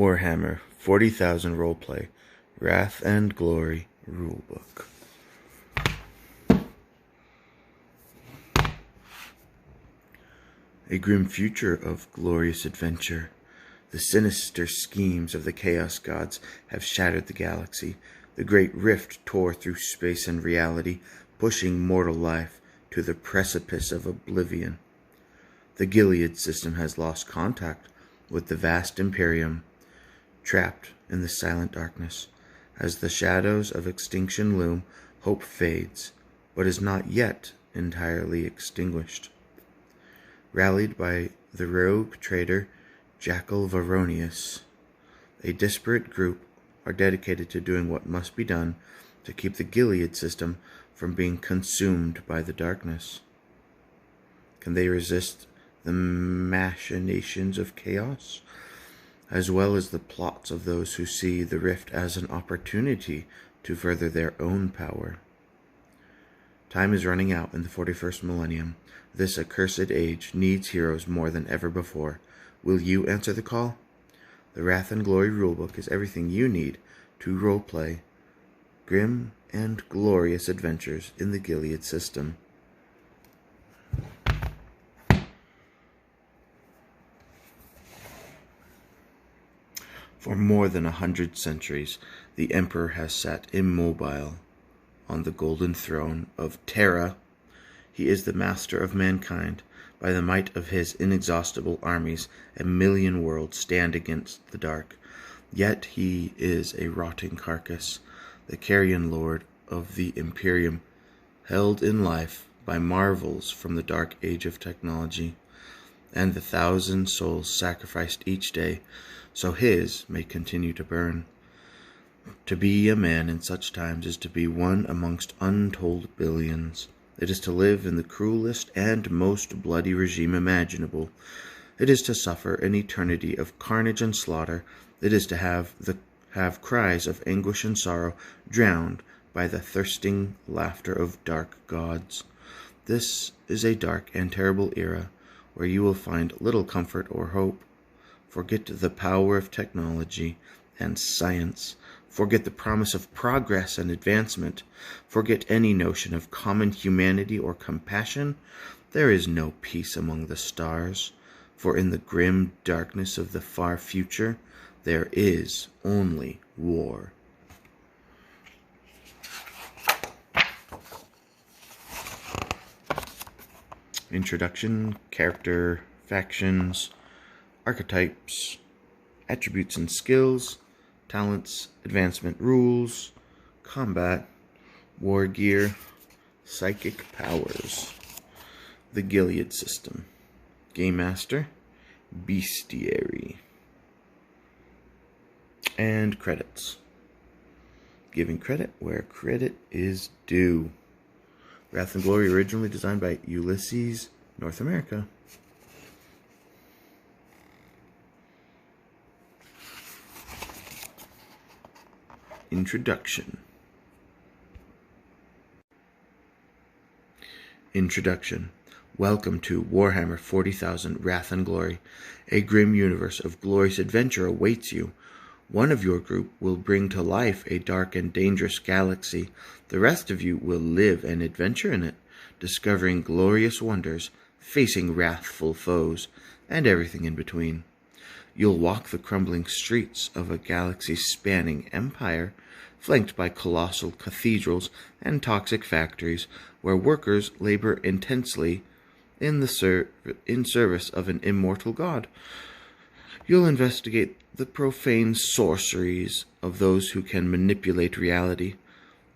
Warhammer 40,000 Roleplay, Wrath and Glory Rulebook. A grim future of glorious adventure. The sinister schemes of the Chaos Gods have shattered the galaxy. The great rift tore through space and reality, pushing mortal life to the precipice of oblivion. The Gilead system has lost contact with the vast Imperium, trapped in the silent darkness. As the shadows of extinction loom, hope fades, but is not yet entirely extinguished. Rallied by the rogue traitor Jackal Varonius, a disparate group are dedicated to doing what must be done to keep the Gilead system from being consumed by the darkness. Can they resist the machinations of chaos, as well as the plots of those who see the rift as an opportunity to further their own power? Time is running out in the 41st millennium. This accursed age needs heroes more than ever before. Will you answer the call? The Wrath and Glory Rulebook is everything you need to roleplay grim and glorious adventures in the Gilead system. For more than 100 centuries, the Emperor has sat immobile on the golden throne of Terra. He is the master of mankind. By the might of his inexhaustible armies, 1,000,000 worlds stand against the dark. Yet he is a rotting carcass, the carrion lord of the Imperium, held in life by marvels from the dark age of technology, and the 1,000 souls sacrificed each day, so his may continue to burn. To be a man in such times is to be one amongst untold billions. It is to live in the cruelest and most bloody regime imaginable. It is to suffer an eternity of carnage and slaughter. It is to have cries of anguish and sorrow drowned by the thirsting laughter of dark gods. This is a dark and terrible era where you will find little comfort or hope. Forget the power of technology and science. Forget the promise of progress and advancement. Forget any notion of common humanity or compassion. There is no peace among the stars, for in the grim darkness of the far future, there is only war. Introduction, character, factions, archetypes, attributes and skills, talents, advancement rules, combat, war gear, psychic powers. The Gilead system. Game Master, Bestiary. And credits. Giving credit where credit is due. Wrath and Glory originally designed by Ulysses, North America. Introduction. Welcome to Warhammer 40,000 Wrath and Glory. A grim universe of glorious adventure awaits you. One of your group will bring to life a dark and dangerous galaxy. The rest of you will live and adventure in it, discovering glorious wonders, facing wrathful foes, and everything in between. You'll walk the crumbling streets of a galaxy-spanning empire, flanked by colossal cathedrals and toxic factories where workers labor intensely in service of an immortal god. You'll investigate the profane sorceries of those who can manipulate reality,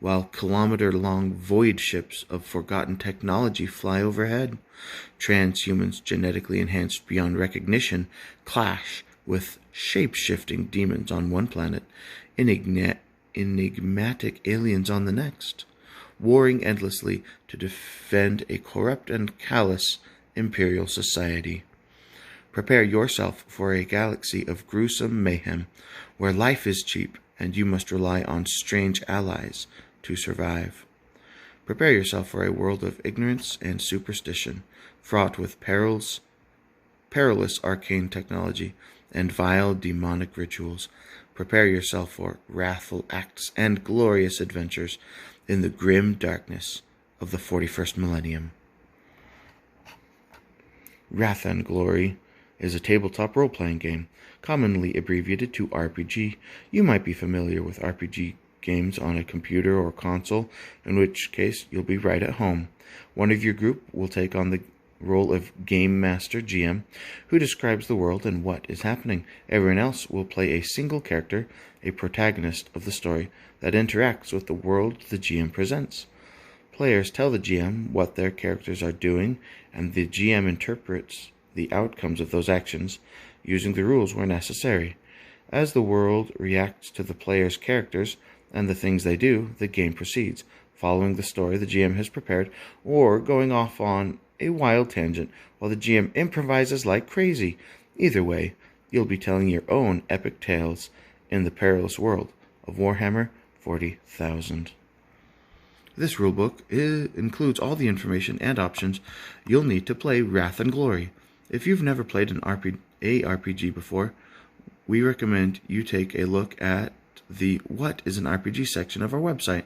while kilometer-long void ships of forgotten technology fly overhead. Transhumans genetically enhanced beyond recognition clash with shape-shifting demons on one planet, enigmatic aliens on the next, warring endlessly to defend a corrupt and callous imperial society. Prepare yourself for a galaxy of gruesome mayhem, where life is cheap and you must rely on strange allies to survive. Prepare yourself for a world of ignorance and superstition, fraught with perilous arcane technology, and vile demonic rituals. Prepare yourself for wrathful acts and glorious adventures in the grim darkness of the 41st millennium. Wrath and Glory is a tabletop role-playing game, commonly abbreviated to RPG. You might be familiar with RPG games on a computer or console, in which case you'll be right at home. One of your group will take on the role of Game Master GM, who describes the world and what is happening. Everyone else will play a single character, a protagonist of the story, that interacts with the world the GM presents. Players tell the GM what their characters are doing, and the GM interprets the outcomes of those actions, using the rules where necessary. As the world reacts to the player's characters and the things they do, the game proceeds, following the story the GM has prepared, or going off on a wild tangent while the GM improvises like crazy. Either way, you'll be telling your own epic tales in the perilous world of Warhammer 40,000. This rulebook includes all the information and options you'll need to play Wrath and Glory. If you've never played an RPG before, we recommend you take a look at the What is an RPG section of our website,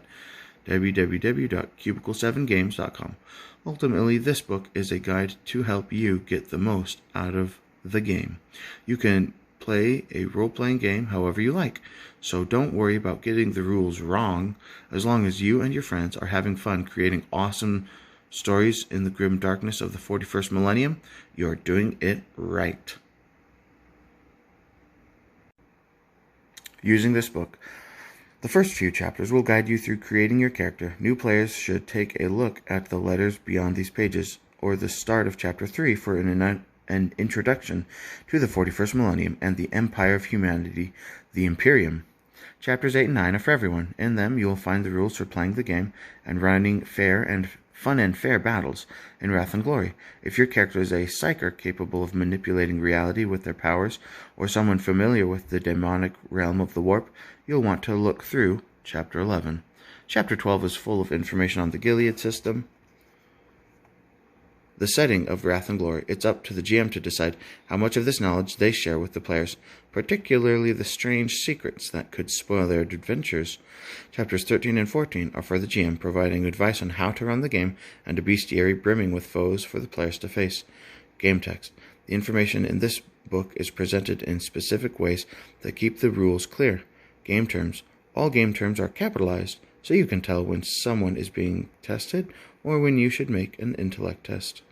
www.cubicle7games.com. Ultimately, this book is a guide to help you get the most out of the game. You can play a role-playing game however you like, so don't worry about getting the rules wrong. As long as you and your friends are having fun creating awesome stories in the grim darkness of the 41st millennium, you're doing it right. Using this book, the first few chapters will guide you through creating your character. New players should take a look at the letters beyond these pages, or the start of Chapter 3 for an introduction to the 41st millennium and the Empire of Humanity, the Imperium. Chapters 8 and 9 are for everyone. In them, you will find the rules for playing the game and running fun and fair battles in Wrath and Glory. If your character is a psyker capable of manipulating reality with their powers, or someone familiar with the demonic realm of the warp, you'll want to look through Chapter 11. Chapter 12 is full of information on the Gilead system, the setting of Wrath and Glory. It's up to the GM to decide how much of this knowledge they share with the players, particularly the strange secrets that could spoil their adventures. Chapters 13 and 14 are for the GM, providing advice on how to run the game and a bestiary brimming with foes for the players to face. Game text. The information in this book is presented in specific ways that keep the rules clear. Game terms. All game terms are capitalized, so you can tell when someone is being tested or when you should make an intellect test.